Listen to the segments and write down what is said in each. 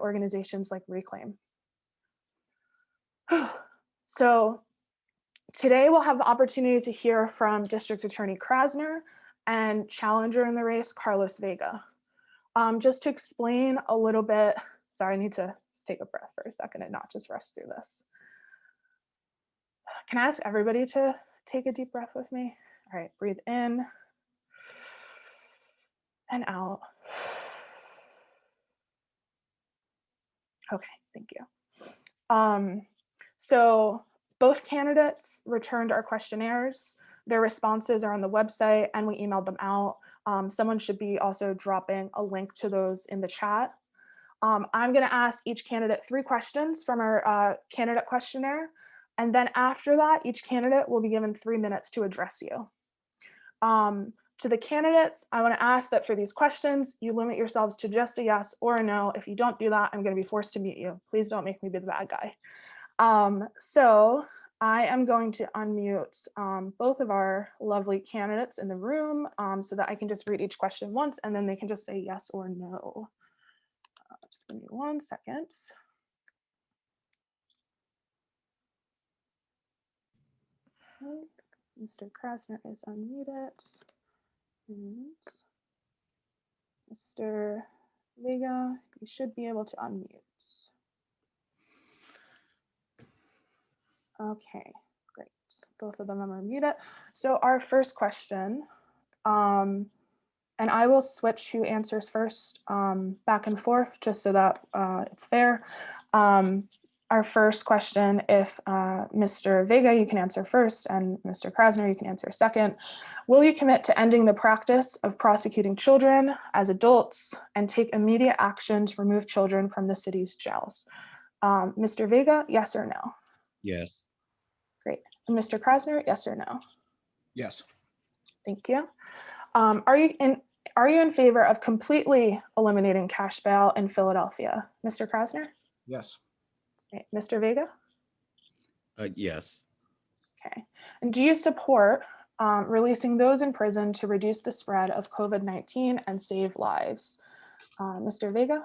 organizations like Reclaim. So today we'll have the opportunity to hear from District Attorney Krasner and challenger in the race, Carlos Vega. Just to explain a little bit, sorry, I need to take a breath for a second and not just rush through this. Can I ask everybody to take a deep breath with me? All right, breathe in and out. Okay, thank you. So both candidates returned our questionnaires. Their responses are on the website and we emailed them out. Someone should be also dropping a link to those in the chat. I'm going to ask each candidate 3 questions from our candidate questionnaire. And then after that, each candidate will be given 3 minutes to address you. To the candidates, I want to ask that for these questions, you limit yourselves to just a yes or a no. If you don't do that, I'm going to be forced to mute you. Please don't make me be the bad guy. So I am going to unmute both of our lovely candidates in the room so that I can just read each question once and then they can just say yes or no. Just give me 1 second. Okay. Mr. Krasner is unmuted. And Mr. Vega, you should be able to unmute. Okay, great. Both of them are muted. So our first question, and I will switch who answers first back and forth just so that it's fair. Our first question, if Mr. Vega, you can answer first, and Mr. Krasner, you can answer second. Will you commit to ending the practice of prosecuting children as adults and take immediate action to remove children from the city's jails? Mr. Vega, yes or no? Yes. Great. And Mr. Krasner, yes or no? Yes. Thank you. Are you in favor of completely eliminating cash bail in Philadelphia? Mr. Krasner? Yes. Okay. Mr. Vega? Yes. Okay. And do you support releasing those in prison to reduce the spread of COVID-19 and save lives? Mr. Vega?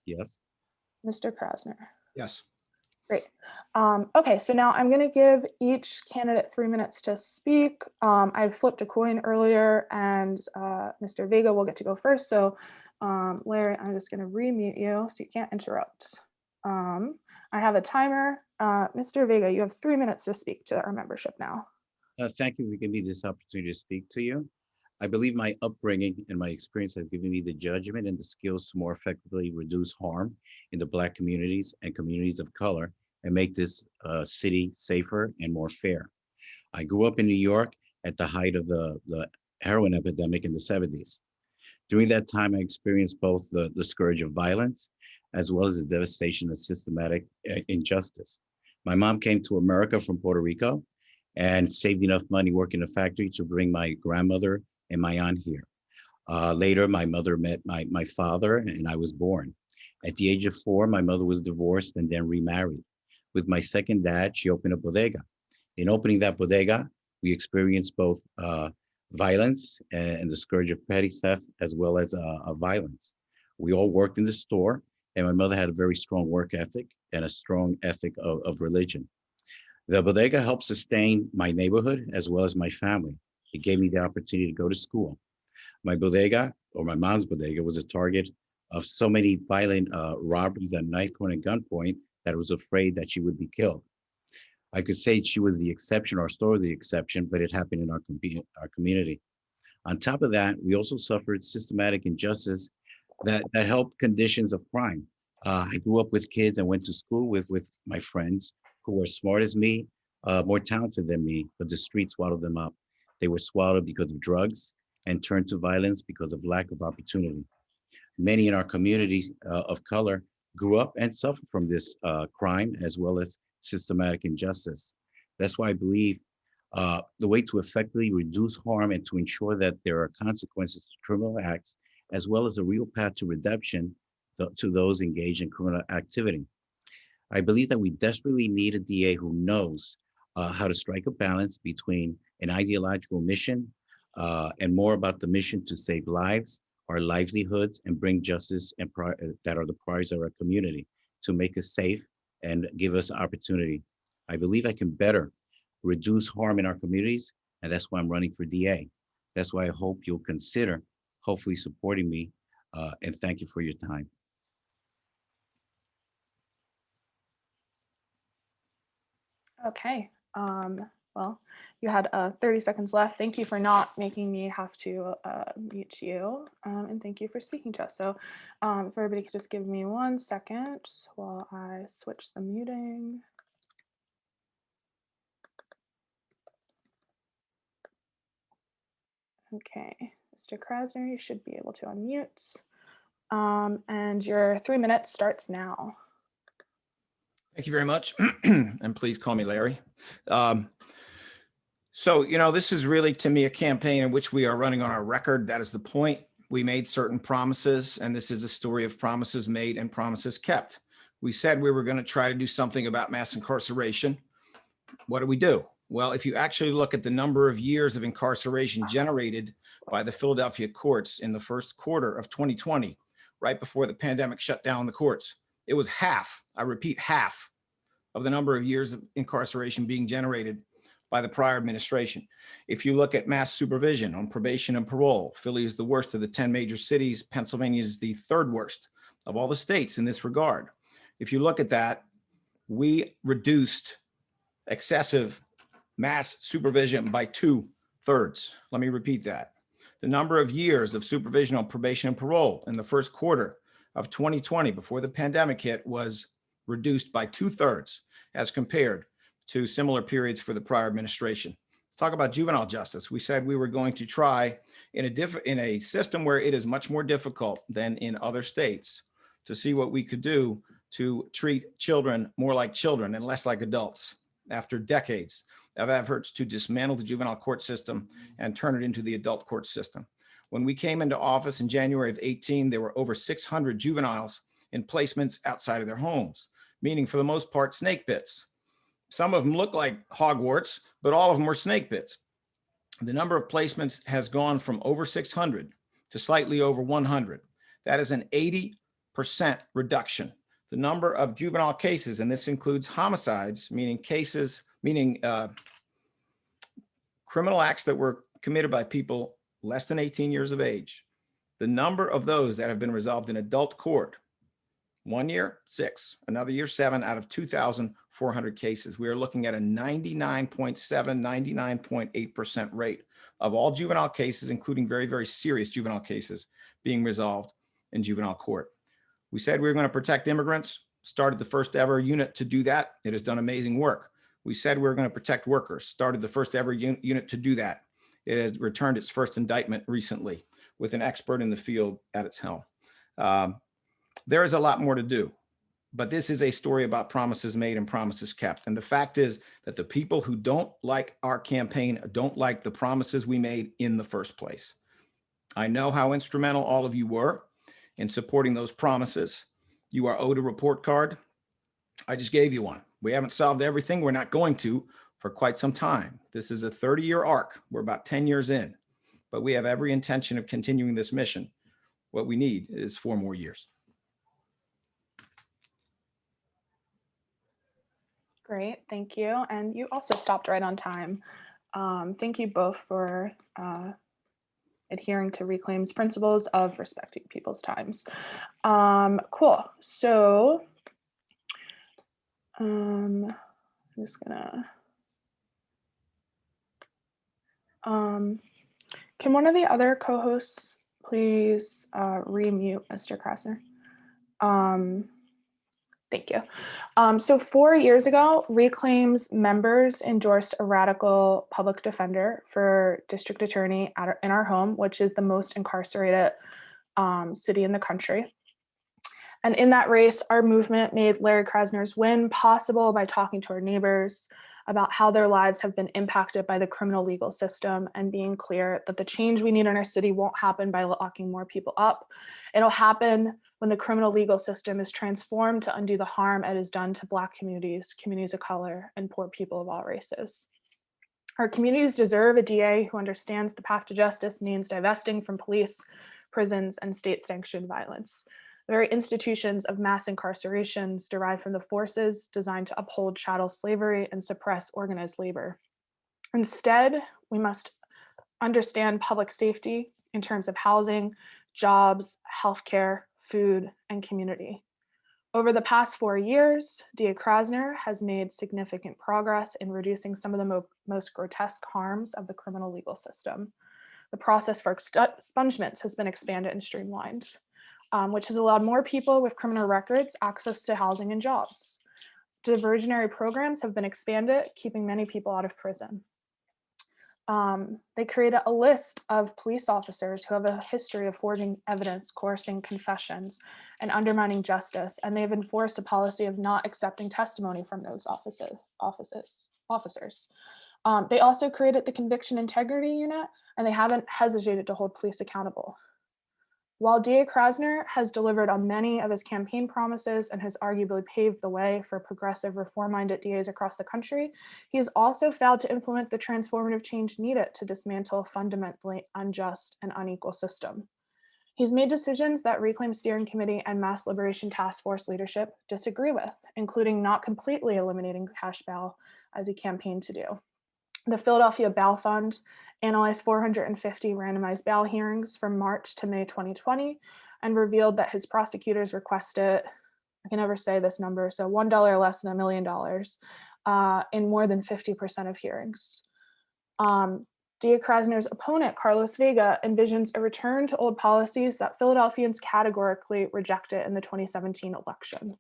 Yes. Mr. Krasner? Yes. Great. Okay, so now I'm going to give each candidate 3 minutes to speak. I flipped a coin earlier and Mr. Vega will get to go first. So Larry, I'm just going to remute you so you can't interrupt. I have a timer. Mr. Vega, you have 3 minutes to speak to our membership now. Thank you for giving me this opportunity to speak to you. I believe my upbringing and my experience have given me the judgment and the skills to more effectively reduce harm in the Black communities and communities of color and make this city safer and more fair. I grew up in New York at the height of the heroin epidemic in the 70s. During that time, I experienced both the scourge of violence as well as the devastation of systematic injustice. My mom came to America from Puerto Rico and saved enough money working in a factory to bring my grandmother and my aunt here. Later, my mother met my father and I was born. At the age of 4, my mother was divorced and then remarried. With my second dad, she opened a bodega. In opening that bodega, we experienced both violence and the scourge of petty theft as well as violence. We all worked in the store and my mother had a very strong work ethic and a strong ethic of religion. The bodega helped sustain my neighborhood as well as my family. It gave me the opportunity to go to school. My bodega, or my mom's bodega, was a target of so many violent robberies at knife point and gunpoint that I was afraid that she would be killed. I could say she was the exception, our store was the exception, but it happened in our community. On top of that, we also suffered systematic injustice that helped conditions of crime. I grew up with kids and went to school with my friends who were smart as me, more talented than me, but the street swallowed them up. They were swallowed because of drugs and turned to violence because of lack of opportunity. Many in our community of color grew up and suffered from this crime as well as systematic injustice. That's why I believe the way to effectively reduce harm and to ensure that there are consequences to criminal acts, as well as a real path to redemption to those engaged in criminal activity. I believe that we desperately need a DA who knows how to strike a balance between an ideological mission and more about the mission to save lives our livelihoods, and bring justice and that are the priorities of our community to make us safe and give us opportunity. I believe I can better reduce harm in our communities, and that's why I'm running for DA. That's why I hope you'll consider hopefully supporting me, and thank you for your time. Okay. Well, you had 30 seconds left. Thank you for not making me have to mute you. And thank you for speaking to us. So if everybody could just give me 1 second while I switch the muting. Okay, Mr. Krasner, you should be able to unmute. And your 3 minutes starts now. Thank you very much. And please call me Larry. So, this is really, to me, a campaign in which we are running on our record. That is the point. We made certain promises, and this is a story of promises made and promises kept. We said we were going to try to do something about mass incarceration. What do we do? Well, if you actually look at the number of years of incarceration generated by the Philadelphia courts in the first quarter of 2020, right before the pandemic shut down the courts, it was half, I repeat, half of the number of years of incarceration being generated by the prior administration. If you look at mass supervision on probation and parole, Philly is the worst of the 10 major cities. Pennsylvania is the third worst of all the states in this regard. If you look at that, we reduced excessive mass supervision by 2/3. Let me repeat that. The number of years of supervision on probation and parole in the first quarter of 2020 before the pandemic hit was reduced by 2/3 as compared to similar periods for the prior administration. Let's talk about juvenile justice. We said we were going to try in a system where it is much more difficult than in other states to see what we could do to treat children more like children and less like adults after decades of efforts to dismantle the juvenile court system and turn it into the adult court system. When we came into office in January of 18, there were over 600 juveniles in placements outside of their homes, meaning for the most part, snake pits. Some of them look like Hogwarts, but all of them were snake pits. The number of placements has gone from over 600 to slightly over 100. That is an 80% reduction. The number of juvenile cases, and this includes homicides, meaning criminal acts that were committed by people less than 18 years of age. The number of those that have been resolved in adult court, 1 year, 6, another year, 7 out of 2,400 cases. We are looking at a 99.7, 99.8% rate of all juvenile cases, including very, very serious juvenile cases, being resolved in juvenile court. We said we were going to protect immigrants, started the first ever unit to do that. It has done amazing work. We said we were going to protect workers, started the first ever unit to do that. It has returned its first indictment recently with an expert in the field at its helm. There is a lot more to do, but this is a story about promises made and promises kept. And the fact is that the people who don't like our campaign don't like the promises we made in the first place. I know how instrumental all of you were in supporting those promises. You are owed a report card. I just gave you one. We haven't solved everything. We're not going to for quite some time. This is a 30-year arc. We're about 10 years in, but we have every intention of continuing this mission. What we need is 4 more years. Great, thank you. And you also stopped right on time. Thank you both for adhering to Reclaim's principles of respecting people's times. Cool. So I'm just gonna, can one of the other co-hosts please remute Mr. Krasner? Thank you. So 4 years ago, Reclaim's members endorsed a radical public defender for district attorney in our home, which is the most incarcerated city in the country. And in that race, our movement made Larry Krasner's win possible by talking to our neighbors about how their lives have been impacted by the criminal legal system and being clear that the change we need in our city won't happen by locking more people up. It'll happen when the criminal legal system is transformed to undo the harm it has done to Black communities, communities of color, and poor people of all races. Our communities deserve a DA who understands the path to justice means divesting from police, prisons, and state-sanctioned violence. The very institutions of mass incarcerations derive from the forces designed to uphold chattel slavery and suppress organized labor. Instead, we must understand public safety in terms of housing, jobs, healthcare, food, and community. Over the past 4 years, DA Krasner has made significant progress in reducing some of the most grotesque harms of the criminal legal system. The process for expungements has been expanded and streamlined, which has allowed more people with criminal records access to housing and jobs. Diversionary programs have been expanded, keeping many people out of prison. They created a list of police officers who have a history of forging evidence, coercing confessions, and undermining justice, and they've enforced a policy of not accepting testimony from those officers. They also created the Conviction Integrity Unit, and they haven't hesitated to hold police accountable. While DA Krasner has delivered on many of his campaign promises and has arguably paved the way for progressive, reform-minded DAs across the country, he has also failed to implement the transformative change needed to dismantle a fundamentally unjust and unequal system. He's made decisions that Reclaim Steering Committee and Mass Liberation Task Force leadership disagree with, including not completely eliminating cash bail as he campaigned to do. The Philadelphia Bail Fund analyzed 450 randomized bail hearings from March to May 2020 and revealed that his prosecutors requested, I can never say this number, so $1 less than $1 million in more than 50% of hearings. DA Krasner's opponent, Carlos Vega, envisions a return to old policies that Philadelphians categorically rejected in the 2017 election.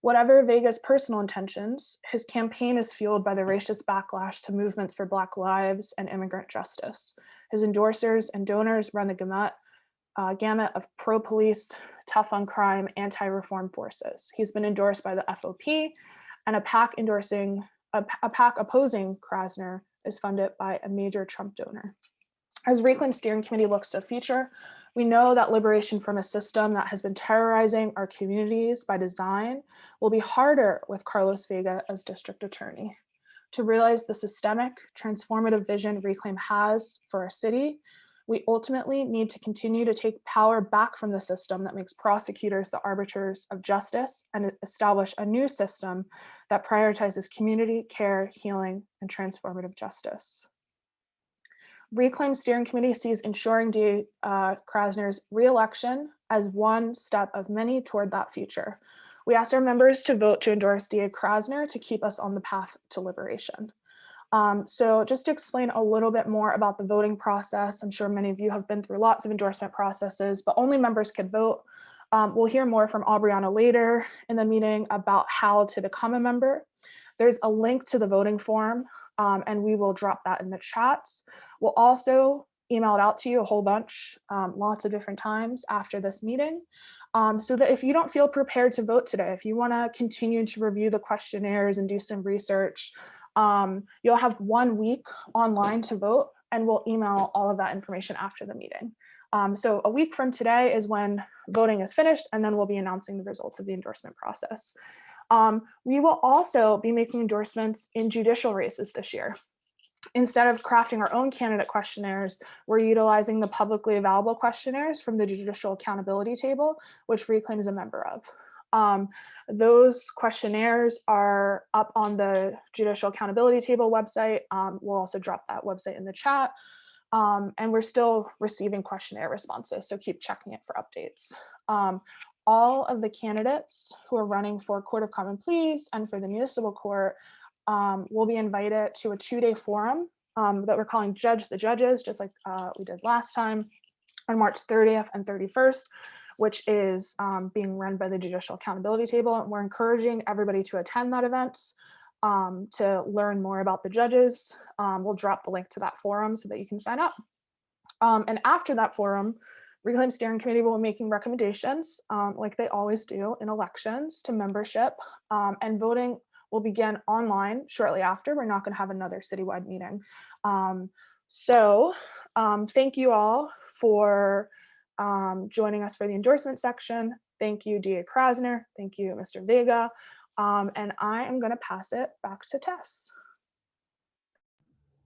Whatever Vega's personal intentions, his campaign is fueled by the racist backlash to movements for Black lives and immigrant justice. His endorsers and donors run the gamut of pro-police, tough on crime, anti-reform forces. He's been endorsed by the FOP, and a PAC opposing Krasner is funded by a major Trump donor. As Reclaim Steering Committee looks to the future, we know that liberation from a system that has been terrorizing our communities by design will be harder with Carlos Vega as district attorney. To realize the systemic, transformative vision Reclaim has for our city, we ultimately need to continue to take power back from the system that makes prosecutors the arbiters of justice and establish a new system that prioritizes community, care, healing, and transformative justice. Reclaim Steering Committee sees ensuring DA Krasner's re-election as one step of many toward that future. We asked our members to vote to endorse DA Krasner to keep us on the path to liberation. So just to explain a little bit more about the voting process, I'm sure many of you have been through lots of endorsement processes, but only members could vote. We'll hear more from Aubriana later in the meeting about how to become a member. There's a link to the voting form, and we will drop that in the chats. We'll also email it out to you a whole bunch, lots of different times after this meeting, so that if you don't feel prepared to vote today, if you want to continue to review the questionnaires and do some research, you'll have 1 week online to vote, and we'll email all of that information after the meeting. So a week from today is when voting is finished, and then we'll be announcing the results of the endorsement process. We will also be making endorsements in judicial races this year. Instead of crafting our own candidate questionnaires, we're utilizing the publicly available questionnaires from the Judicial Accountability Table, which Reclaim is a member of. Those questionnaires are up on the Judicial Accountability Table website. We'll also drop that website in the chat. And we're still receiving questionnaire responses, so keep checking it for updates. All of the candidates who are running for Court of Common Pleas and for the municipal court will be invited to a 2-day forum that we're calling Judge the Judges, just like we did last time, on March 30th and 31st, which is being run by the Judicial Accountability Table. And we're encouraging everybody to attend that event to learn more about the judges. We'll drop the link to that forum so that you can sign up. And after that forum, Reclaim Steering Committee will be making recommendations, like they always do in elections, to membership, and voting will begin online shortly after. We're not going to have another citywide meeting. Thank you all for joining us for the endorsement section. Thank you, DA Krasner. Thank you, Mr. Vega. And I am going to pass it back to Tess.